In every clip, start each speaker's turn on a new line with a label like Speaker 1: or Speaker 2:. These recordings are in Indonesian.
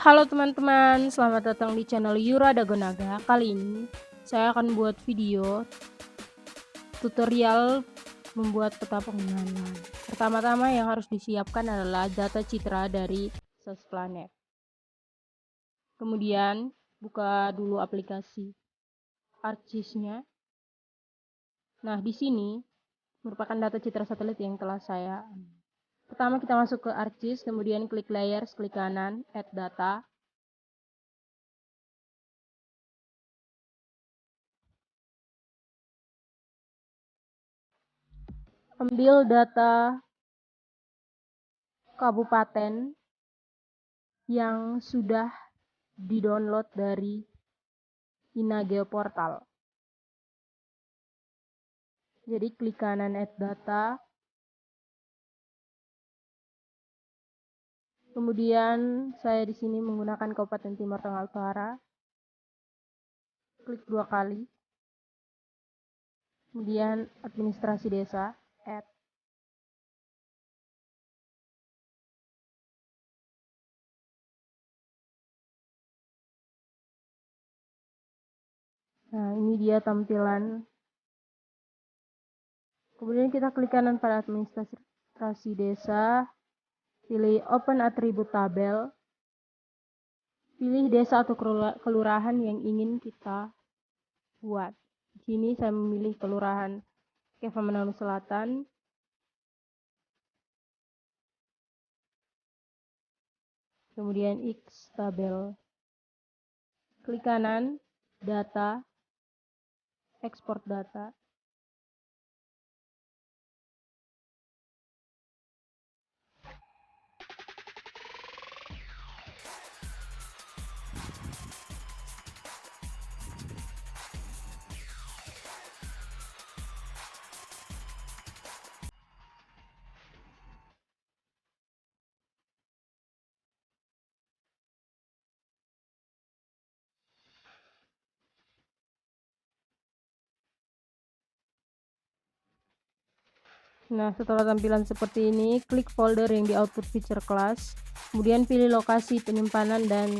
Speaker 1: Halo teman-teman, selamat datang di channel Yura Dagonaga. Kali ini saya akan buat video tutorial membuat peta pengenalan. Pertama-tama yang harus disiapkan adalah data citra dari SAS Planet. Kemudian buka dulu aplikasi ArcGIS-nya. Nah, di sini merupakan data citra satelit yang telah saya. Pertama kita masuk ke ArcGIS, kemudian klik layers, klik kanan, add data. Ambil data kabupaten yang sudah di-download dari Inageo Portal. Jadi klik kanan add data. Kemudian saya di sini menggunakan Kabupaten Timur Tengah Utara. Klik 2 kali. Kemudian administrasi desa, add. Nah, ini dia tampilan. Kemudian kita klik kanan pada administrasi desa, pilih open attribute tabel. Pilih desa atau kelurahan yang ingin kita buat. Di sini saya memilih kelurahan Keva Manado Selatan. Kemudian X tabel. Klik kanan, data, export data. Nah, setelah tampilan seperti ini, klik folder yang di output feature class, kemudian pilih lokasi penyimpanan dan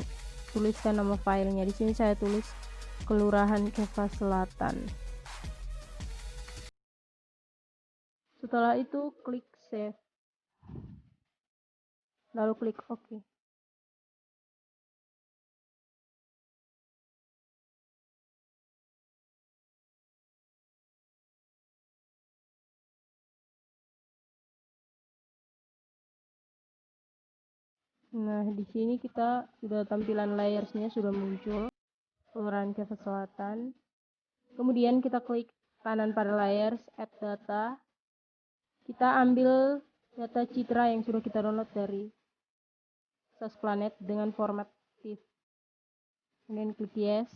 Speaker 1: tuliskan nama filenya. Di sini saya tulis Kelurahan Keva Selatan. Setelah itu klik save, lalu klik OK. Nah, di sini kita sudah tampilan layersnya sudah muncul, Kelurahan Keva Selatan. Kemudian kita klik kanan pada layers, add data. Kita ambil data citra yang sudah kita download dari SAS Planet dengan format TIFF. Kemudian klik yes.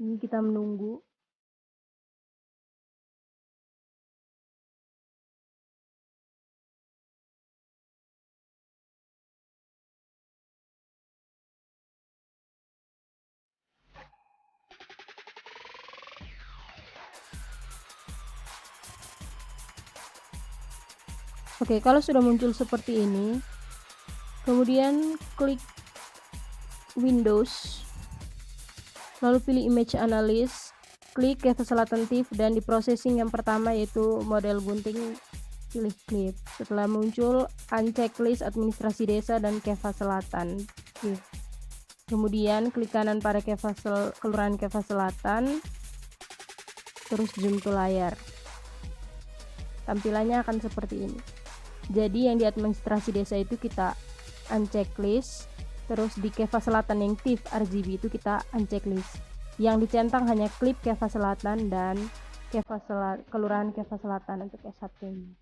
Speaker 1: Ini kita menunggu. Oke, kalau sudah muncul seperti ini, kemudian klik Windows, lalu pilih Image Analysis, klik Keva Selatan TIFF, dan di processing yang pertama yaitu model gunting, pilih clip. Setelah muncul, unchecklist administrasi desa dan Keva Selatan TIFF. Kemudian klik kanan pada Kelurahan Keva Selatan, terus zoom to layar. Tampilannya akan seperti ini. Jadi yang di administrasi desa itu kita unchecklist, terus di Keva Selatan yang TIFF RGB itu kita unchecklist. Yang dicentang hanya klip Keva Selatan dan Kelurahan Keva Selatan untuk S1-nya.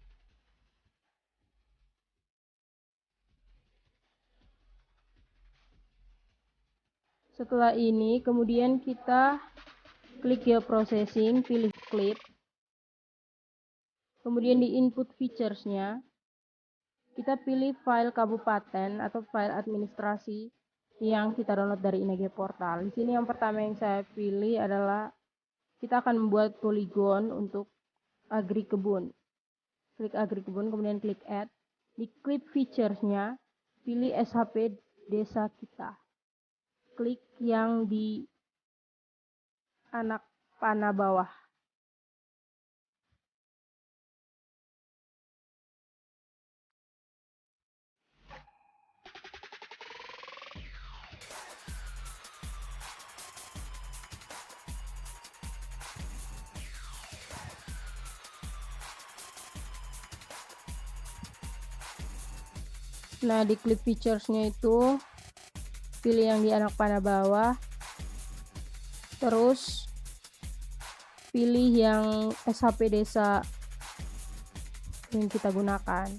Speaker 1: Setelah ini kemudian kita klik geoprocessing, pilih clip. Kemudian di input features-nya kita pilih file kabupaten atau file administrasi yang kita download dari Inageo Portal. Di sini yang pertama yang saya pilih adalah kita akan membuat poligon untuk agri kebun. Klik agri kebun, kemudian klik add. Di clip featuresnya, pilih SHP desa kita. Klik yang di anak panah bawah. Nah, di clip featuresnya itu pilih yang di anak panah bawah, terus pilih yang SHP desa yang kita gunakan.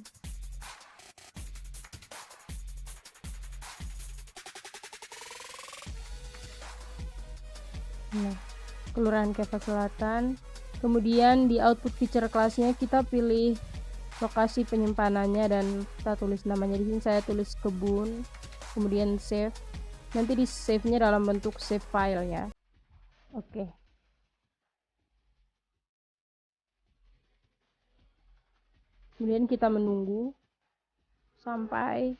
Speaker 1: Nah, Kelurahan Keva Selatan. Kemudian di output feature kelasnya kita pilih lokasi penyimpanannya dan kita tulis namanya. Di sini saya tulis kebun, kemudian save. Nanti di save-nya dalam bentuk save file ya. Oke. Kemudian kita menunggu sampai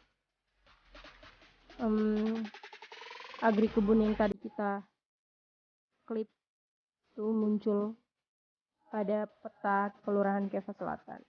Speaker 1: agri kebun yang tadi kita klik itu muncul pada peta Kelurahan Keva Selatan.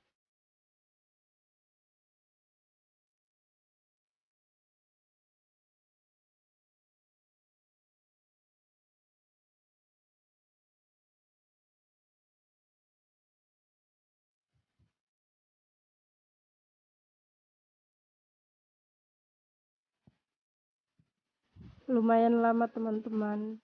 Speaker 1: Lumayan lama teman-teman.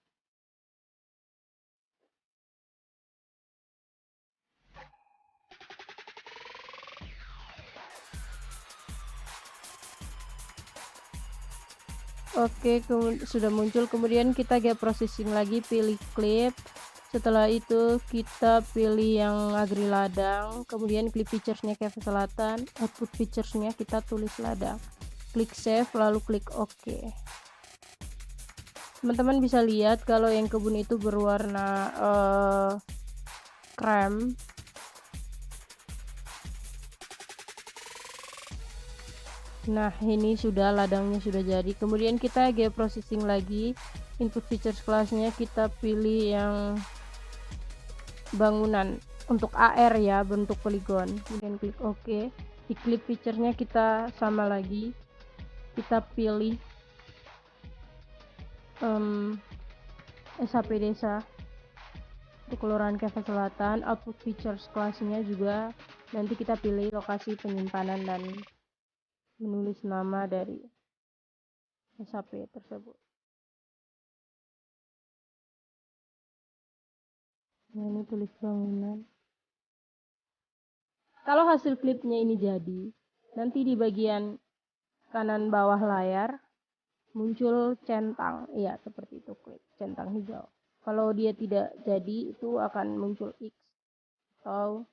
Speaker 1: Oke, sudah muncul. Kemudian kita get processing lagi, pilih clip. Setelah itu kita pilih yang agri ladang. Kemudian clip featuresnya Keva Selatan, output featuresnya kita tulis ladang. Klik save lalu klik OK. Teman-teman bisa lihat kalau yang kebun itu berwarna krem. Nah, ini sudah ladangnya sudah jadi. Kemudian kita geoprocessing lagi. Input features kelasnya kita pilih yang bangunan untuk AR ya, bentuk poligon. Kemudian klik OK. Di clip feature-nya kita sama lagi. Kita pilih SHP desa untuk Kelurahan Keva Selatan. Output features kelasnya juga nanti kita pilih lokasi penyimpanan dan menulis nama dari SHP tersebut. Nah, ini tulis bangunan. Kalau hasil klipnya ini jadi, nanti di bagian kanan bawah layar muncul centang, ya seperti itu, klik centang hijau. Kalau dia tidak jadi, itu akan muncul X atau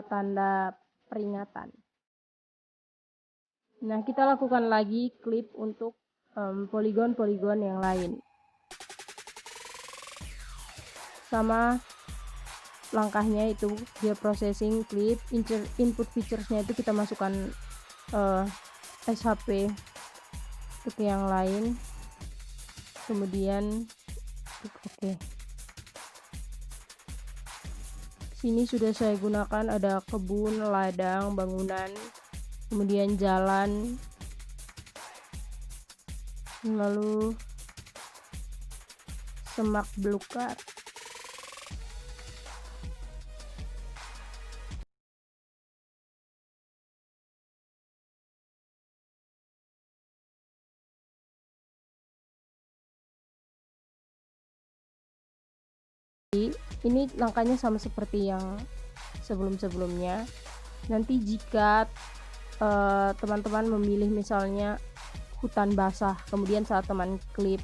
Speaker 1: tanda peringatan. Nah, kita lakukan lagi klip untuk poligon-poligon yang lain. Sama langkahnya itu dia processing klip, input featuresnya itu kita masukkan SHP untuk yang lain, kemudian klik OK. Sini sudah saya gunakan ada kebun, ladang, bangunan, kemudian jalan, lalu semak belukar. Ini langkahnya sama seperti yang sebelum-sebelumnya. Nanti jika teman-teman memilih misalnya hutan basah, kemudian saat teman klip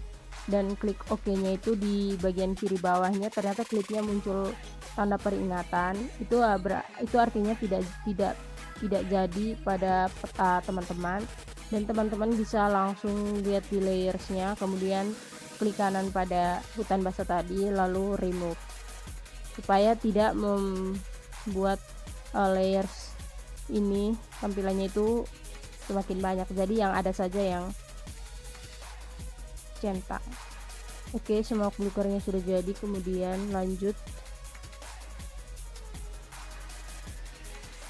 Speaker 1: dan klik OK-nya itu di bagian kiri bawahnya ternyata klipnya muncul tanda peringatan, itu artinya tidak jadi pada peta teman-teman, dan teman-teman bisa langsung lihat di layersnya, kemudian klik kanan pada hutan basah tadi lalu remove supaya tidak membuat layers ini tampilannya itu semakin banyak, jadi yang ada saja yang centang. Oke, semua blukernya sudah jadi. Kemudian lanjut,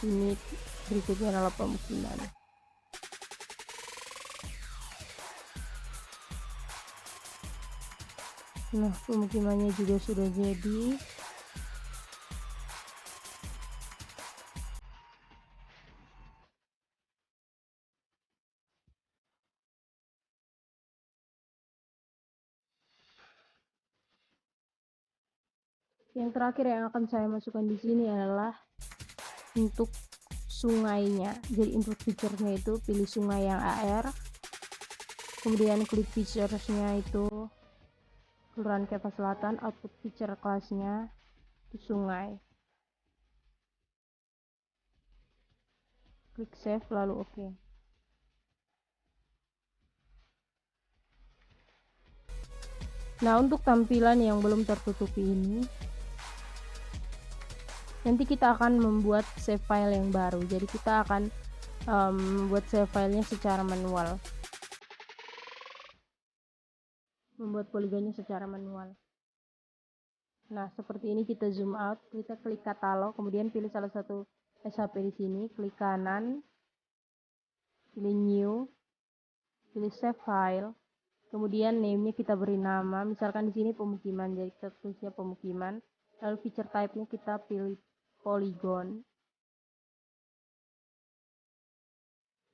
Speaker 1: ini berikutnya adalah pemukiman. Nah, pemukimannya juga sudah jadi. Yang terakhir yang akan saya masukkan di sini adalah untuk sungainya. Jadi input feature-nya itu pilih sungai yang AR, kemudian klik features-nya itu Kelurahan Kepa Selatan, output feature kelasnya di sungai. Klik save lalu oke. Nah, untuk tampilan yang belum tertutupi ini, nanti kita akan membuat save file yang baru. Jadi kita akan membuat save filenya secara manual, membuat poligonnya secara manual. Nah, seperti ini. Kita zoom out, kita klik katalog, kemudian pilih salah satu SHP di sini, klik kanan, pilih new, pilih save file, kemudian name-nya kita beri nama, misalkan di sini pemukiman, jadi kita tulisnya pemukiman. Lalu feature type-nya kita pilih polygon.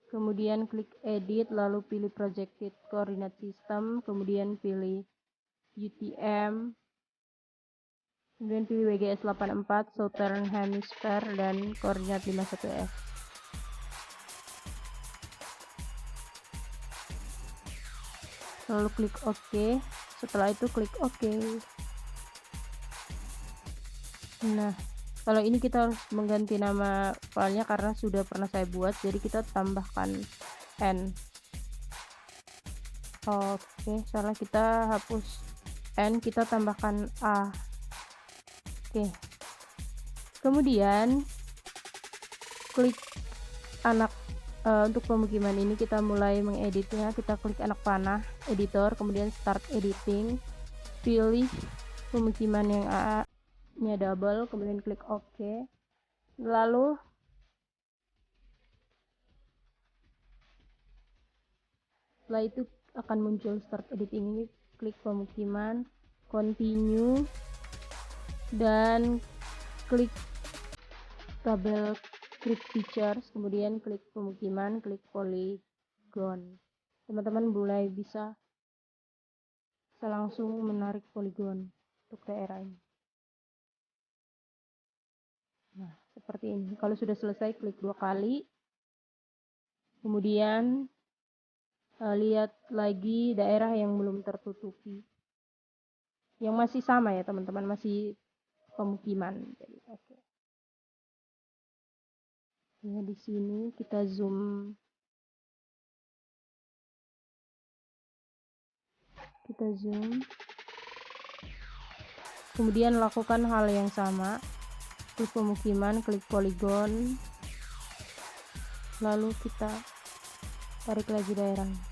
Speaker 1: Kemudian klik edit, lalu pilih projected coordinate system, kemudian pilih UTM, kemudian pilih WGS 84 Southern Hemisphere dan koordinat 51F. Lalu klik OK. Setelah itu klik OK. Nah, kalau ini kita harus mengganti nama filenya karena sudah pernah saya buat, jadi kita tambahkan N. Oke, salah, kita hapus N, kita tambahkan A. Oke, kemudian klik anak. Untuk pemukiman ini kita mulai mengeditnya, kita klik anak panah editor, kemudian start editing, pilih pemukiman yang A nya double, kemudian klik OK. Lalu setelah itu akan muncul start editing ini, klik pemukiman, continue, dan klik tabel klik features, kemudian klik pemukiman, klik polygon. Teman-teman mulai bisa langsung menarik polygon untuk daerah ini. Nah, seperti ini. Kalau sudah selesai, klik 2 kali, kemudian lihat lagi daerah yang belum tertutupi, yang masih sama ya teman-teman, masih pemukiman. Jadi, oke. Ya, di sini kita zoom, kemudian lakukan hal yang sama, klik pemukiman, klik polygon, lalu kita tarik lagi daerahnya.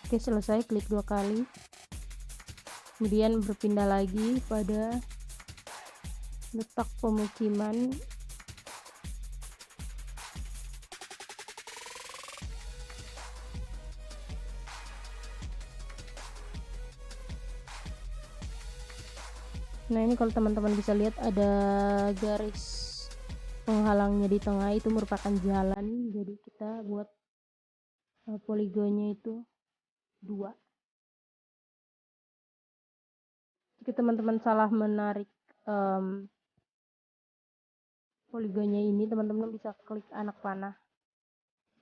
Speaker 1: Oke, selesai, klik 2 kali, kemudian berpindah lagi pada letak pemukiman. Nah, ini kalau teman-teman bisa lihat ada garis penghalangnya di tengah, itu merupakan jalan. Jadi kita buat poligonnya itu 2. Jika teman-teman salah menarik poligonnya ini, teman-teman bisa klik anak panah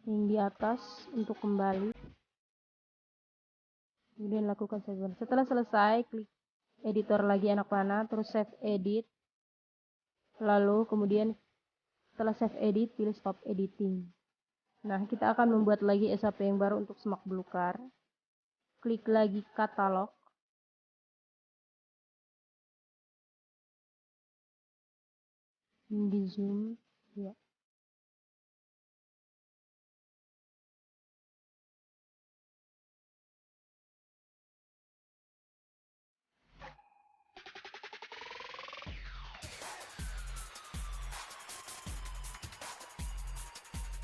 Speaker 1: yang di atas untuk kembali, kemudian lakukan save. Setelah selesai, klik editor lagi anak panah, terus save edit, lalu kemudian setelah save edit pilih stop editing. Nah, kita akan membuat lagi SHP yang baru untuk semak belukar. Klik lagi katalog, di zoom ya.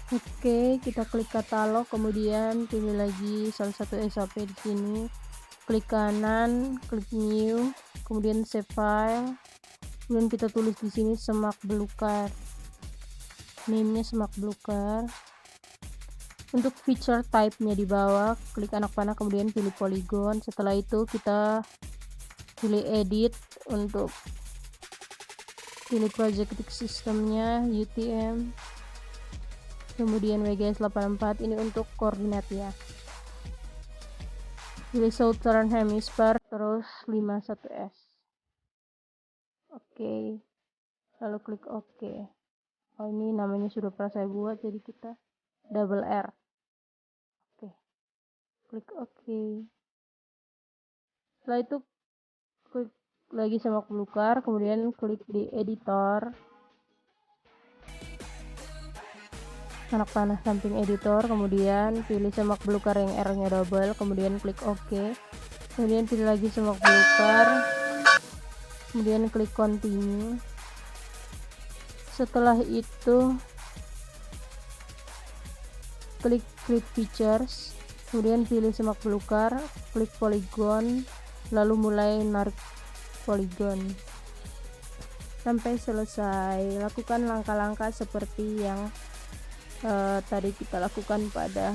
Speaker 1: Oke, kita klik katalog, kemudian pilih lagi salah satu SAP di sini. Klik kanan, klik new, kemudian save file. Kemudian kita tulis di sini semak belukar. Name-nya semak belukar. Untuk feature type-nya di bawah, klik anak panah, kemudian pilih polygon. Setelah itu kita pilih edit, untuk pilih project systemnya UTM, kemudian WGS 84, ini untuk koordinat ya. Pilih Southern Hemisphere, terus 51S. Oke, lalu klik OK. Oh, ini namanya sudah pernah saya buat, jadi kita double R. Oke, klik OK. Setelah itu klik lagi semak belukar, kemudian klik di editor, anak panah samping editor, kemudian pilih semak belukar yang R-nya double, kemudian klik OK. Kemudian pilih lagi semak belukar, kemudian klik continue. Setelah itu klik create features, kemudian pilih semak belukar, klik polygon, lalu mulai narik polygon sampai selesai. Lakukan langkah-langkah seperti yang tadi kita lakukan pada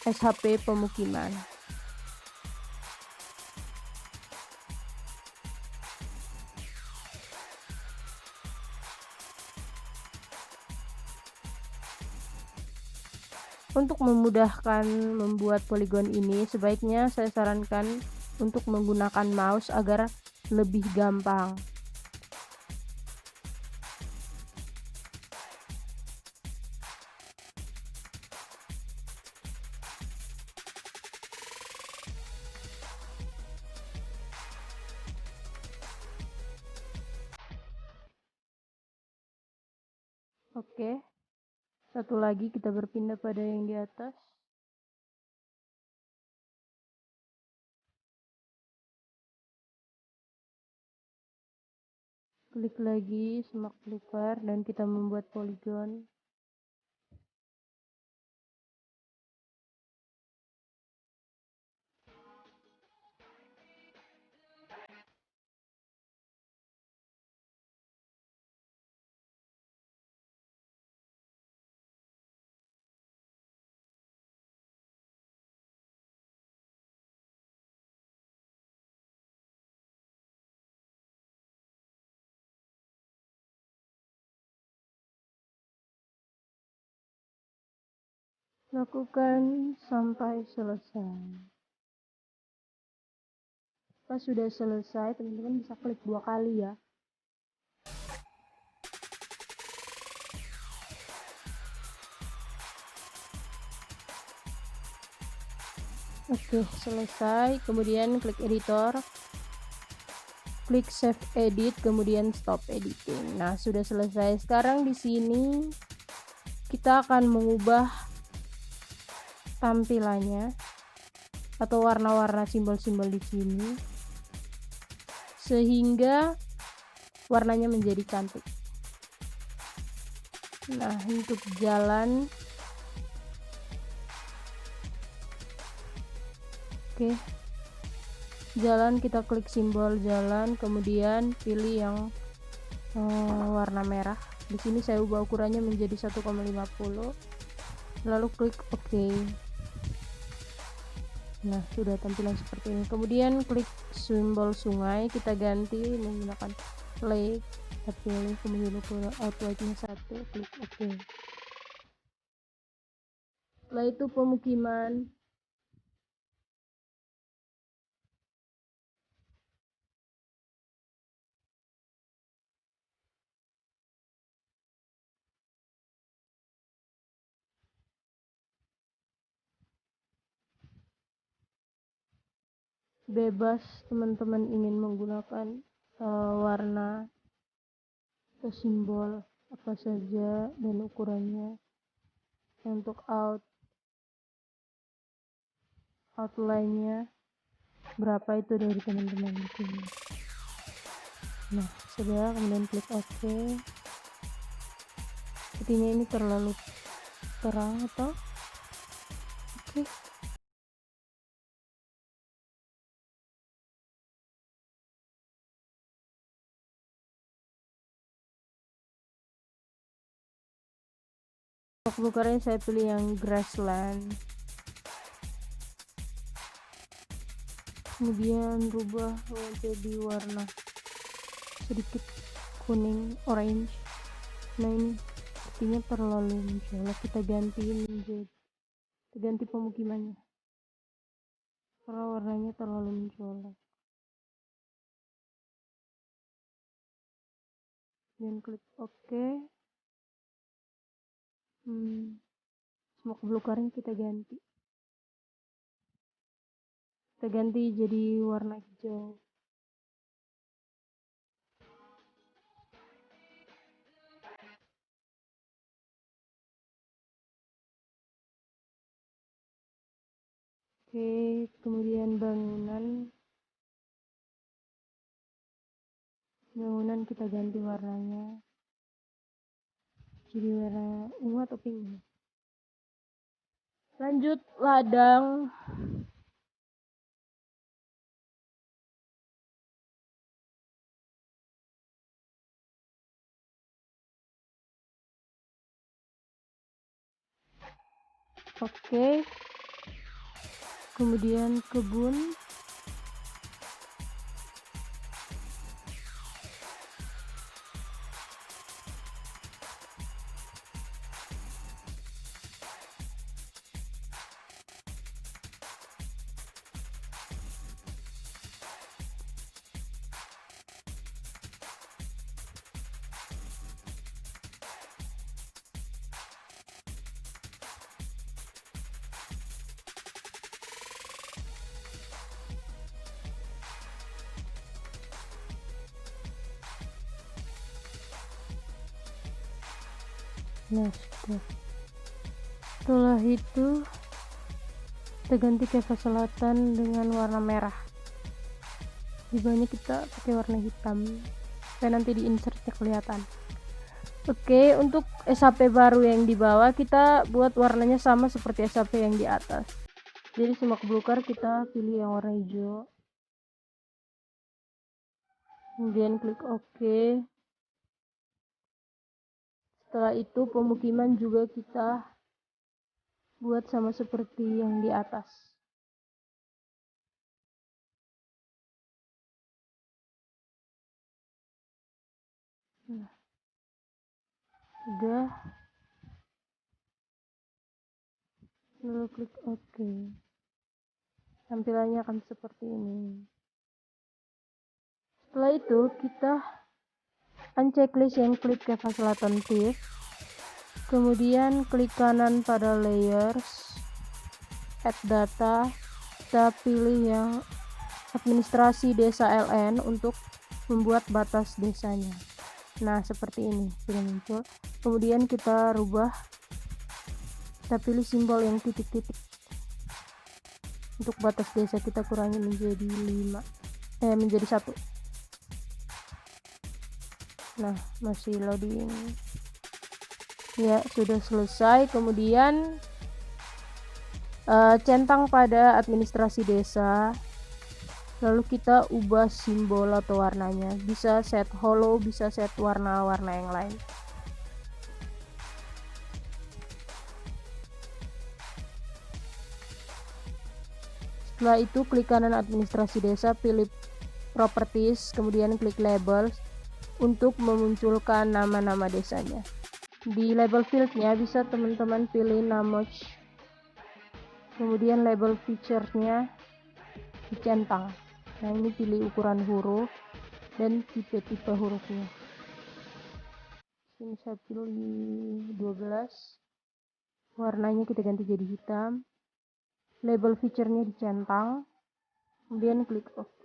Speaker 1: SHP pemukiman. Untuk memudahkan membuat poligon ini, sebaiknya saya sarankan untuk menggunakan mouse agar lebih gampang. Oke, satu lagi kita berpindah pada yang di atas. Klik lagi semak belukar dan kita membuat poligon. Lakukan sampai selesai. Pas sudah selesai, teman-teman bisa klik 2 kali ya. Oke, selesai. Kemudian klik editor, klik save edit, kemudian stop editing. Nah, sudah selesai. Sekarang di sini kita akan mengubah tampilannya atau warna-warna simbol-simbol di sini sehingga warnanya menjadi cantik. Nah, untuk jalan, oke, jalan kita klik simbol jalan, kemudian pilih yang warna merah. Di sini saya ubah ukurannya menjadi 1,50, lalu klik OK. Nah, sudah tampilan seperti ini. Kemudian klik simbol sungai, kita ganti menggunakan lake, kita pilih, kemudian ukuran outline-nya 1, klik OK. Setelah itu pemukiman, bebas teman-teman ingin menggunakan warna atau simbol apa saja dan ukurannya. Untuk outline-nya berapa itu dari teman-teman di sini. Nah, sudah, kemudian klik OK. Sepertinya ini terlalu terang atau oke. Untuk bukarnya saya pilih yang grassland. Kemudian rubah menjadi warna sedikit kuning orange. Nah, ini sepertinya terlalu mencolok, kita ganti pemukimannya karena warnanya terlalu mencolok. Dan klik OK. Smoke blue current kita ganti jadi warna hijau. Oke, kemudian bangunan kita ganti warnanya jadi warna ungu atau pink. Lanjut ladang. Oke, kemudian kebun. Nah, setelah itu kita ganti canvas selatan dengan warna merah. Di bawahnya kita pakai warna hitam supaya nanti di insertnya kelihatan. Oke, untuk SHP baru yang di bawah kita buat warnanya sama seperti SHP yang di atas. Jadi smoke blue car kita pilih yang warna hijau. Kemudian klik OK. Setelah itu pemukiman juga kita buat sama seperti yang di atas. Nah, sudah. Lalu klik OK. Tampilannya akan seperti ini. Setelah itu kita unchecklist yang klik canvas selatan tiff. Kemudian klik kanan pada layers, add data, kita pilih yang administrasi desa LN untuk membuat batas desanya. Nah, seperti ini sudah muncul. Kemudian kita rubah, kita pilih simbol yang titik-titik. Untuk batas desa kita kurangi menjadi 1. Nah, masih loading. Ya, sudah selesai. Kemudian centang pada administrasi desa, lalu kita ubah simbol atau warnanya, bisa set hollow, bisa set warna-warna yang lain. Setelah itu klik kanan administrasi desa, pilih properties, kemudian klik label untuk memunculkan nama-nama desanya. Di label fieldnya bisa teman-teman pilih namoch, kemudian label feature-nya dicentang. Nah, ini pilih ukuran huruf dan tipe-tipe hurufnya. Ini saya pilih 12. Warnanya kita ganti jadi hitam. Label feature-nya dicentang. Kemudian klik OK.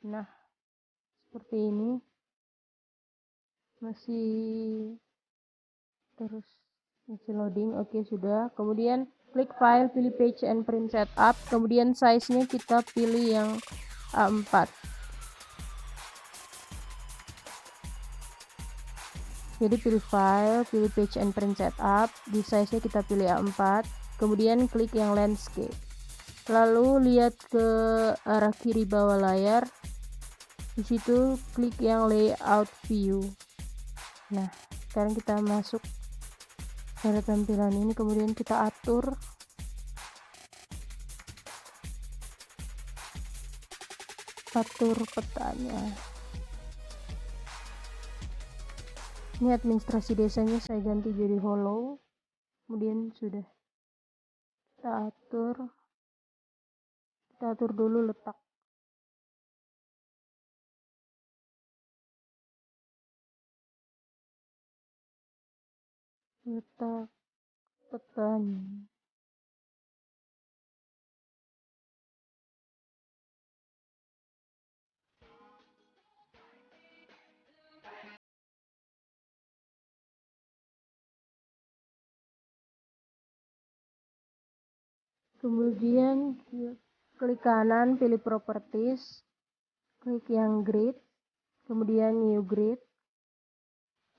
Speaker 1: Nah, seperti ini. masih loading. Oke, sudah. Kemudian klik file, pilih page and print setup, kemudian size-nya kita pilih yang A4. Jadi pilih file, pilih page and print setup, di size-nya kita pilih A4, kemudian klik yang landscape. Lalu lihat ke arah kiri bawah layar. Di situ klik yang layout view. Nah, sekarang kita masuk pada tampilan ini, kemudian kita atur petanya. Ini administrasi desanya saya ganti jadi hollow, kemudian sudah kita atur dulu letak petanya. Kemudian klik kanan, pilih properties, klik yang grid, kemudian new grid,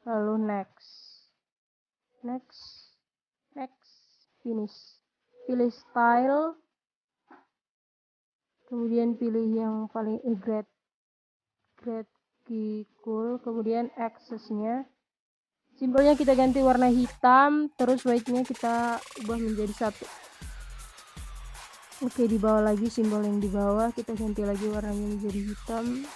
Speaker 1: lalu next, finish. Pilih style, kemudian pilih yang paling grade cool, kemudian accessnya, simbolnya kita ganti warna hitam, terus white-nya kita ubah menjadi 1. Oke, di bawah lagi simbol yang di bawah kita ganti lagi warnanya menjadi hitam.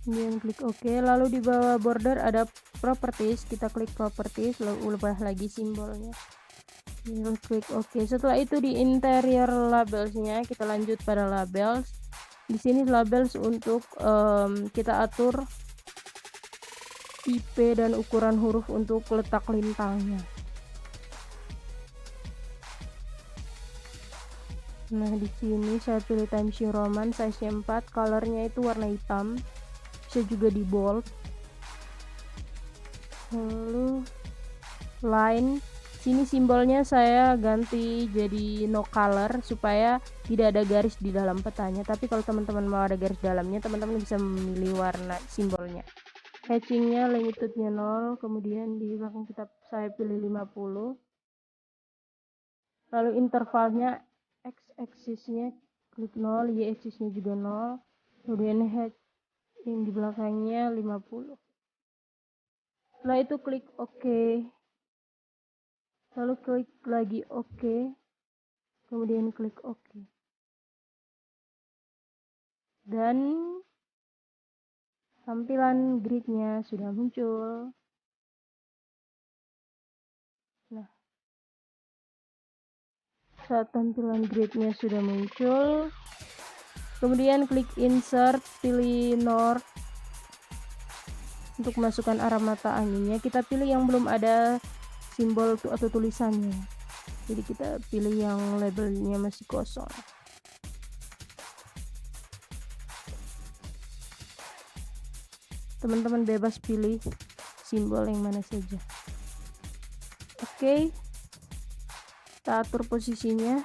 Speaker 1: Kemudian klik OK, lalu di bawah border ada properties, kita klik properties, lalu ubah lagi simbolnya. Lalu klik OK. Setelah itu di interior labelsnya kita lanjut pada labels. Di sini labels untuk kita atur IP dan ukuran huruf untuk letak lintangnya. Nah, di sini saya pilih Times New Roman size 4, colornya itu warna hitam, bisa juga di bold. Lalu line, sini simbolnya saya ganti jadi no color supaya tidak ada garis di dalam petanya, tapi kalau teman-teman mau ada garis dalamnya, teman-teman bisa memilih warna simbolnya. Hatchingnya limitednya 0, kemudian di belakang saya pilih 50. Lalu intervalnya x-axisnya klik 0, y-axisnya juga 0, kemudian hatch yang di belakangnya 50. Setelah itu klik OK, lalu klik lagi OK, kemudian klik OK, dan tampilan gridnya sudah muncul. Nah, saat tampilan gridnya sudah muncul, kemudian klik insert, pilih north untuk masukkan arah mata anginnya. Kita pilih yang belum ada simbol atau tulisannya, jadi kita pilih yang labelnya masih kosong. Teman-teman bebas pilih simbol yang mana saja. Oke, kita atur posisinya,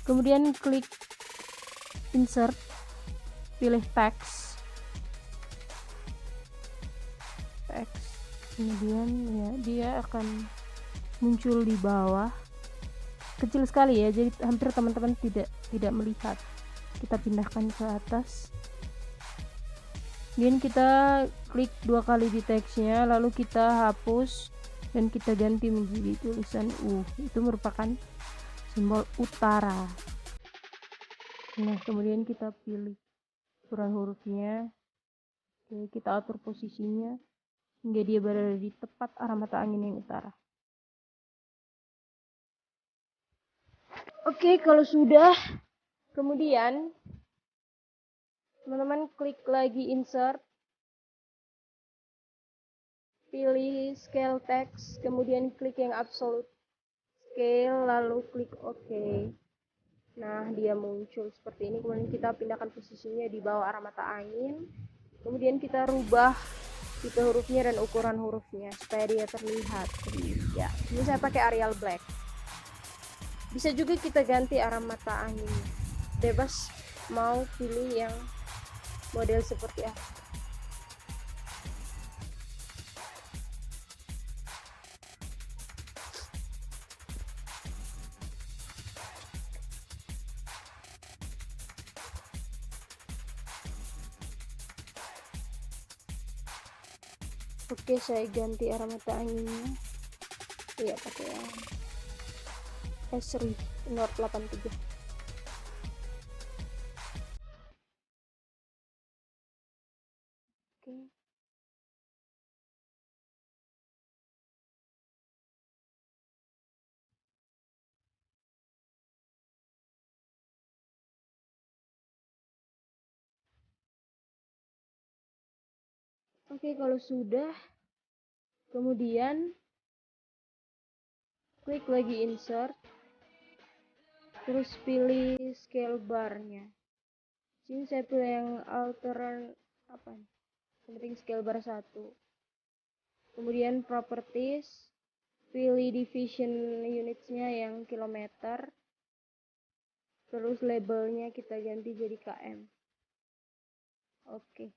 Speaker 1: kemudian klik insert, pilih text, kemudian ya dia akan muncul di bawah, kecil sekali ya, jadi hampir teman-teman tidak melihat. Kita pindahkan ke atas, kemudian kita klik 2 kali di teksnya, lalu kita hapus dan kita ganti menjadi tulisan U. Itu merupakan simbol utara. Nah, kemudian kita pilih ukuran hurufnya. Oke, kita atur posisinya hingga dia berada di tepat arah mata angin yang utara. Oke, kalau sudah, kemudian teman-teman klik lagi insert, pilih scale text, kemudian klik yang absolute scale, lalu klik OK. Nah, dia muncul seperti ini, kemudian kita pindahkan posisinya di bawah arah mata angin, kemudian kita rubah tipe hurufnya dan ukuran hurufnya supaya dia terlihat. Ya, ini saya pakai Arial Black. Bisa juga kita ganti arah mata anginnya, bebas mau pilih yang model seperti apa. Oke, saya ganti arah mata anginnya. Iya, pakai yang Esri Nord 83. Oke. Oke, kalau sudah, kemudian klik lagi insert, terus pilih scale barnya. Sini saya pilih yang alternate apa nih? Yang penting scale bar 1. Kemudian properties, pilih division unitsnya yang kilometer. Terus labelnya kita ganti jadi km. Oke.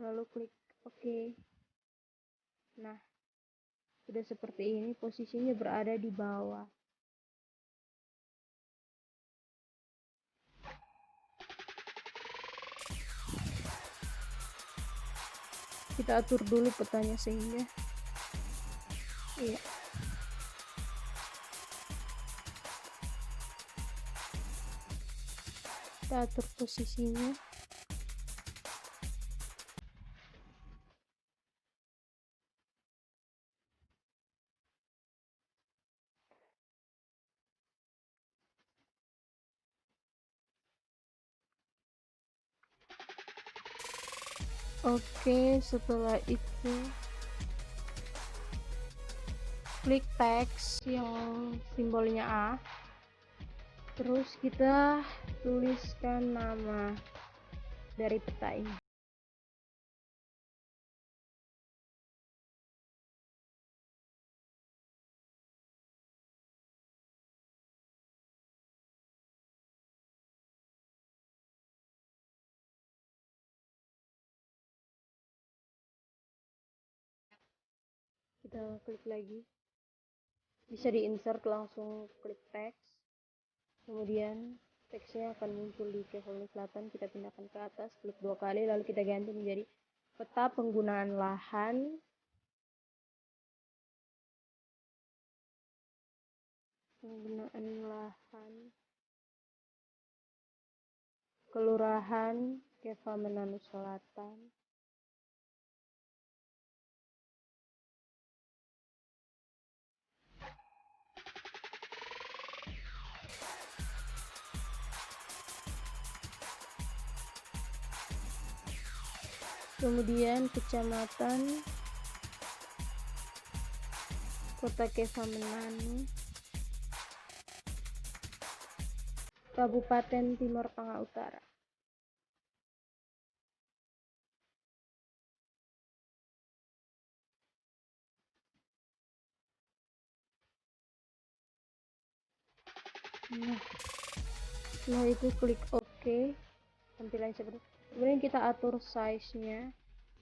Speaker 1: Lalu klik oke. Nah, sudah seperti ini, posisinya berada di bawah. Kita atur dulu petanya sehingga iya. Kita atur posisinya. Oke, setelah itu klik teks yang simbolnya A, terus kita tuliskan nama dari peta ini. Kita klik lagi, bisa di insert, langsung klik teks, kemudian teksnya akan muncul di Kefalni Selatan. Kita pindahkan ke atas, klik 2 kali, lalu kita ganti menjadi peta penggunaan lahan. Penggunaan lahan Kelurahan Kefamenanu Selatan. Kemudian kecamatan Kota Kefamenanu, Kabupaten Timur Tengah Utara. Nah, setelah itu klik OK, tampilan seperti itu. Kemudian kita atur size-nya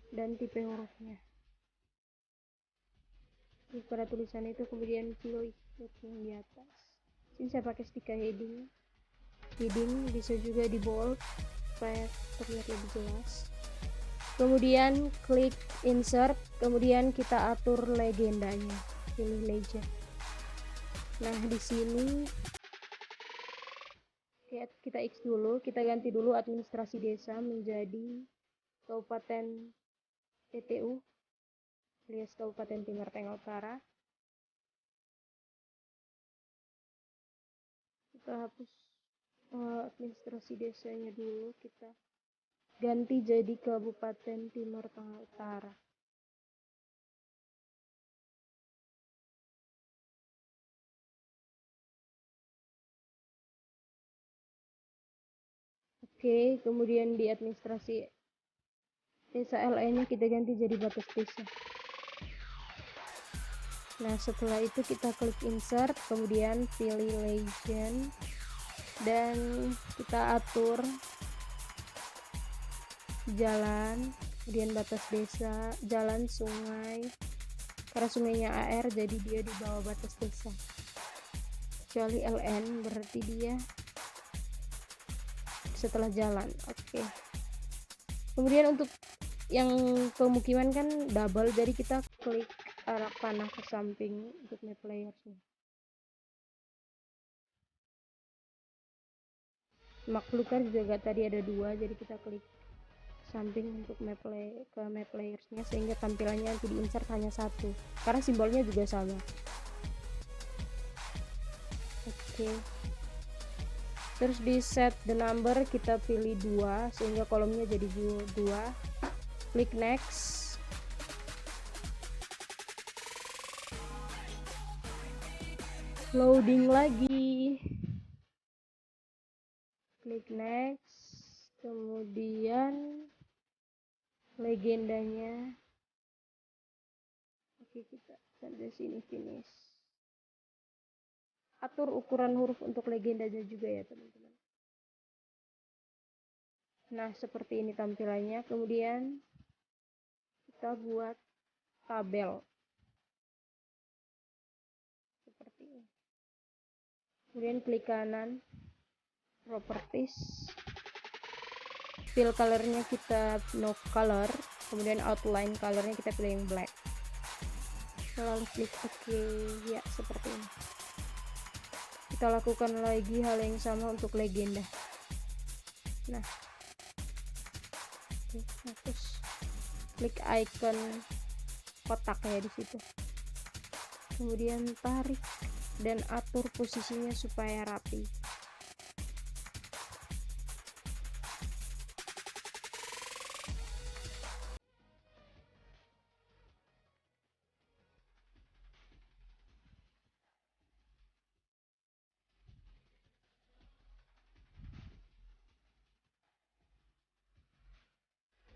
Speaker 1: dan tipe hurufnya. Pada tulisan itu kemudian pilih yang di atas. Ini saya pakai stiker heading. Heading bisa juga di bold supaya terlihat lebih jelas. Kemudian klik insert, kemudian kita atur legendanya, pilih legend. Nah, di sini kita X dulu, kita ganti dulu administrasi desa menjadi Kabupaten TTU alias Kabupaten Timur Tengah Utara. Kita hapus administrasi desanya dulu, kita ganti jadi Kabupaten Timur Tengah Utara. Oke, kemudian di administrasi desa LE-nya kita ganti jadi batas desa. Nah, setelah itu kita klik insert, kemudian pilih legend, dan kita atur jalan, kemudian batas desa, jalan, sungai. Karena sungainya AR, jadi dia di bawah batas desa. Kecuali LN, berarti dia setelah jalan. Oke. Kemudian untuk yang pemukiman kan double, jadi kita klik arah panah ke samping untuk map layersnya. Maklukan juga tadi ada 2, jadi kita klik samping untuk map layersnya, sehingga tampilannya nanti di insert hanya 1 karena simbolnya juga sama. Oke. Terus di set the number kita pilih 2 sehingga kolomnya jadi 2. Klik next. Loading lagi. Klik next. Kemudian legendanya. Oke, kita sampai sini finish. Atur ukuran huruf untuk legendanya juga ya teman-teman. Nah, seperti ini tampilannya. Kemudian kita buat tabel seperti ini. Kemudian klik kanan, properties, fill colornya kita no color, kemudian outline colornya kita pilih yang black, lalu klik OK. Ya, seperti ini. Kita lakukan lagi hal yang sama untuk legenda. Nah, terus klik icon kotak ya di situ, kemudian tarik dan atur posisinya supaya rapi.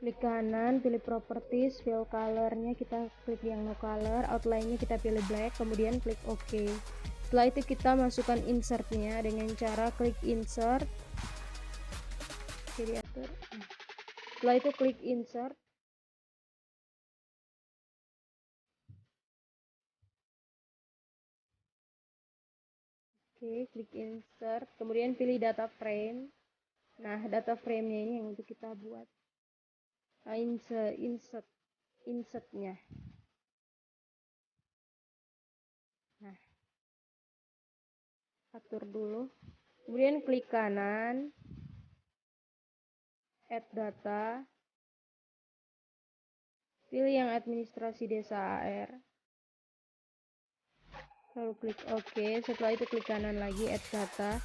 Speaker 1: Klik kanan, pilih properties, fill colornya kita klik yang no color, outline-nya kita pilih black, kemudian klik OK. Setelah itu kita masukkan insertnya dengan cara klik insert, jadi atur. Setelah itu klik insert, oke, klik insert, kemudian pilih data frame. Nah, data frame-nya ini yang untuk kita buat. Nah, insertnya. Nah, atur dulu, kemudian klik kanan, add data, pilih yang administrasi desa AR, lalu klik OK. Setelah itu klik kanan lagi, add data,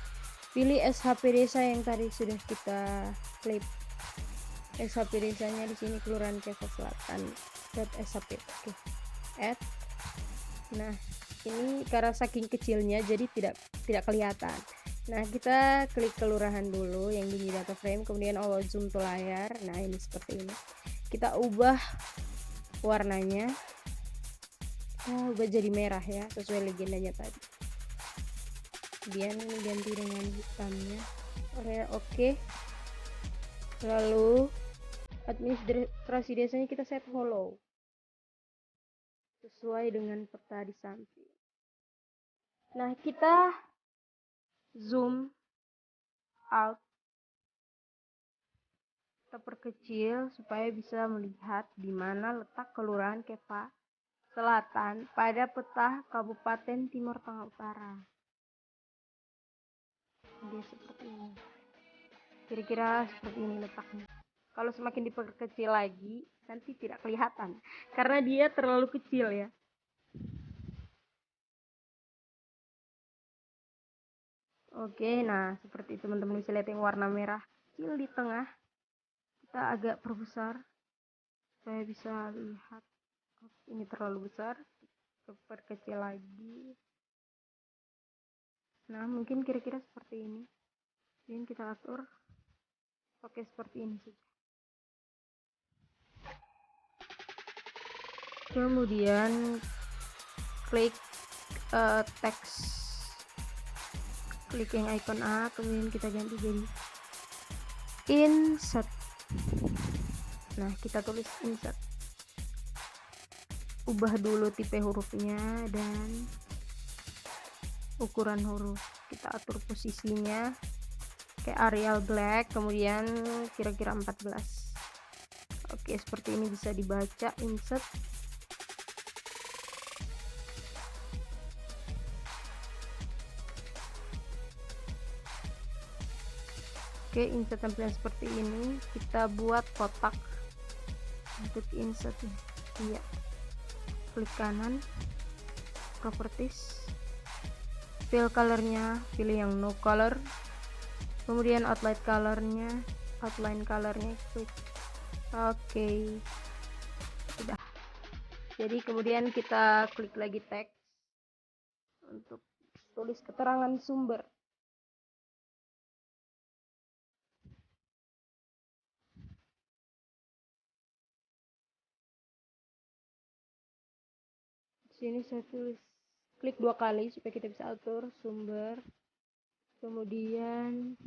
Speaker 1: pilih SHP desa yang tadi sudah kita klik. SHP desanya di sini Kelurahan Keva Selatan .shp. Oke, add. Nah, ini karena saking kecilnya jadi tidak kelihatan. Nah, kita klik kelurahan dulu yang di data frame, kemudian zoom to layar. Nah, ini seperti ini. Kita ubah warnanya, kita ubah jadi merah ya, sesuai legendanya tadi. Kemudian ganti dengan hitamnya. Oke. Lalu administrasi desanya kita set hollow sesuai dengan peta di samping. Nah, kita zoom out, kita perkecil supaya bisa melihat di mana letak Kelurahan Keva Selatan pada peta Kabupaten Timur Tengah Utara. Dia seperti ini. Kira-kira seperti ini letaknya. Kalau semakin diperkecil lagi, nanti tidak kelihatan karena dia terlalu kecil ya. Oke, nah seperti teman-teman bisa lihat yang warna merah kecil di tengah. Kita agak perbesar supaya bisa lihat. Ini terlalu besar, perkecil lagi. Nah, mungkin kira-kira seperti ini. Kemudian kita atur Oke, seperti ini saja. Kemudian klik teks, klik yang icon A, kemudian kita ganti jadi insert. Nah, kita tulis insert. Ubah dulu tipe hurufnya dan ukuran huruf. Kita atur posisinya kayak Arial Black, kemudian kira-kira 14. Oke, seperti ini bisa dibaca insert. Oke, insert tampilan seperti ini. Kita buat kotak untuk insert. Iya, klik kanan, properties, fill colornya pilih yang no color, kemudian outline colornya klik oke. Sudah. Jadi kemudian kita klik lagi teks untuk tulis keterangan sumber. Sini saya tulis, klik 2 kali supaya kita bisa atur sumber, kemudian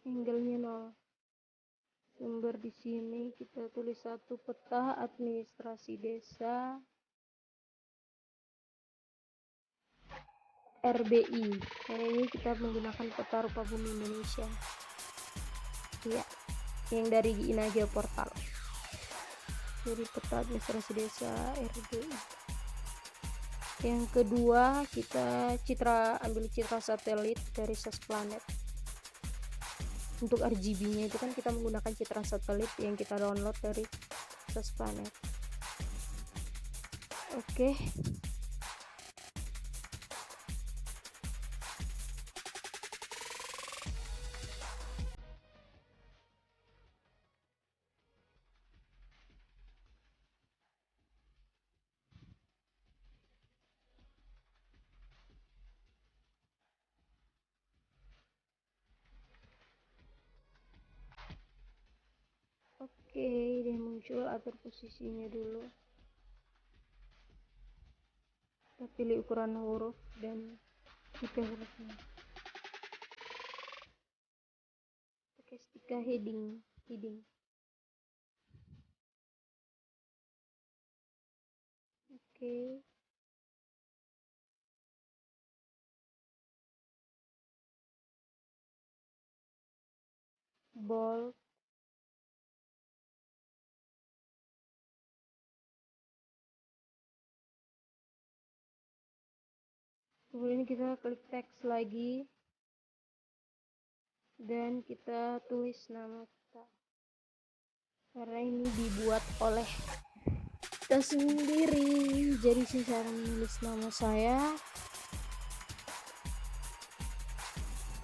Speaker 1: angle-nya 0. Sumber di sini kita tulis 1, peta administrasi desa RBI. Dan ini kita menggunakan peta rupa bumi Indonesia. Iya, yang dari Ina Geoportal. Jadi peta administrasi desa RBI. Yang kedua, kita ambil citra satelit dari Sasplanet. Untuk RGB-nya itu kan kita menggunakan citra satelit yang kita download dari Sasplanet. Oke. Oke, dia muncul, atur posisinya dulu. Kita pilih ukuran huruf dan tipe hurufnya. Pakai stika heading. Oke. Bold. Kemudian kita klik teks lagi dan kita tulis nama kita, karena ini dibuat oleh kita sendiri. Jadi saya cara menulis nama saya,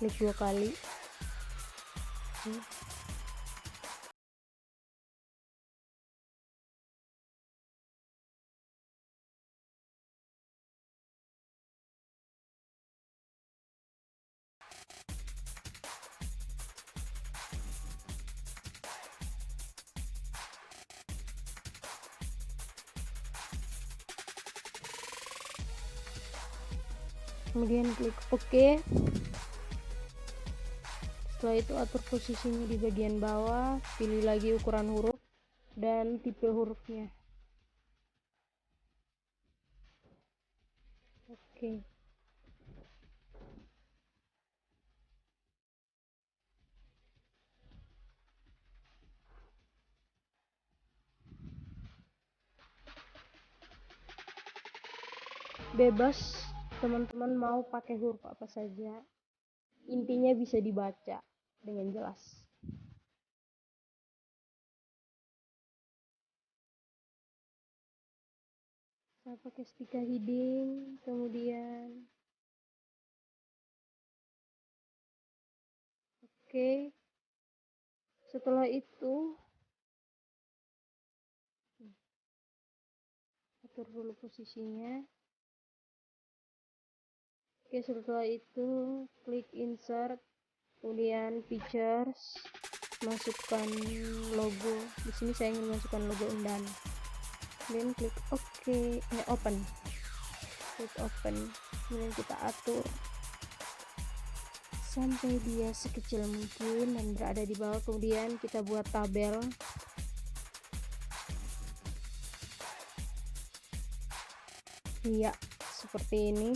Speaker 1: klik 2 kali. Kemudian klik OK. Setelah itu atur posisinya di bagian bawah, pilih lagi ukuran huruf dan tipe hurufnya. Oke. Bebas teman-teman mau pakai huruf apa saja, intinya bisa dibaca dengan jelas. Saya pakai stika heading, kemudian oke. Setelah itu atur dulu posisinya. Oke, setelah itu klik insert, kemudian pictures, masukkan logo. Di sini saya ingin masukkan logo Undan. Kemudian klik open. Klik open. Kemudian kita atur sampai dia sekecil mungkin dan berada di bawah. Kemudian kita buat tabel. Iya, seperti ini.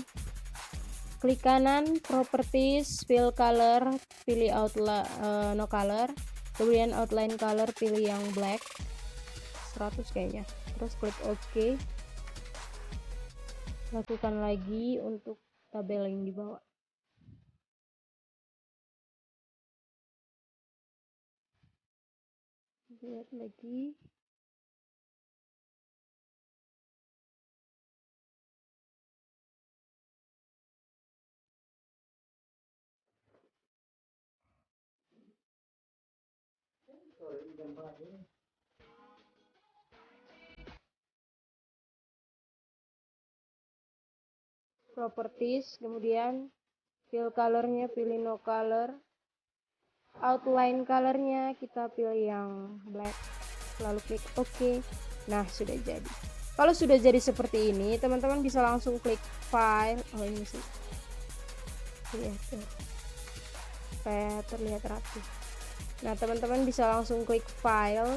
Speaker 1: Klik kanan, properties, fill color, pilih no color, kemudian outline color pilih yang black 100 kayaknya, terus klik OK. Lakukan lagi untuk tabel yang di bawah. Lihat lagi. Properties, kemudian fill colornya pilih no color, outline colornya kita pilih yang black, lalu klik OK. Nah, sudah jadi. Kalau sudah jadi seperti ini, teman-teman bisa langsung klik file. Oh, ini sih lihat tuh, supaya terlihat rapi. Nah, teman-teman bisa langsung klik file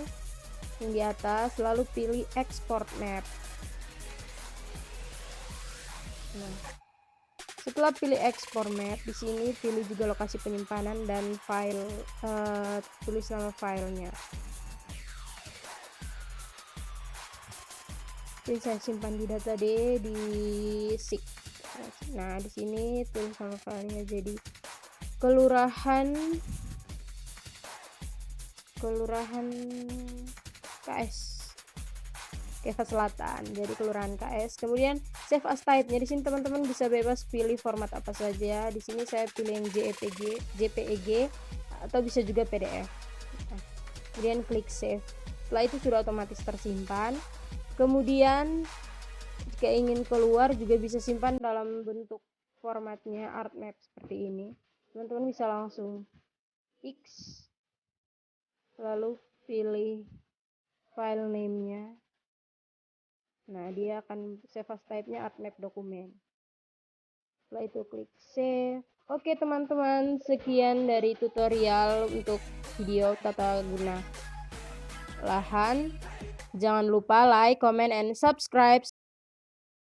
Speaker 1: yang di atas, lalu pilih export map. Nah, setelah pilih export map, di sini pilih juga lokasi penyimpanan dan file, tulis nama filenya. Ini saya simpan di data D di SIG. Nah, di sini tulis nama filenya jadi Kelurahan KS Keva Selatan, jadi Kelurahan KS. Kemudian save as type-nya, di sini teman-teman bisa bebas pilih format apa saja. Di sini saya pilih yang JPEG atau bisa juga PDF. Nah, kemudian klik save. Setelah itu sudah otomatis tersimpan. Kemudian jika ingin keluar juga bisa simpan dalam bentuk formatnya artmap seperti ini. Teman-teman bisa langsung X, lalu pilih file name-nya. Nah, dia akan save as type-nya artmap dokumen. Setelah itu klik save. Oke teman-teman, sekian dari tutorial untuk video tata guna lahan. Jangan lupa like, comment, and subscribe.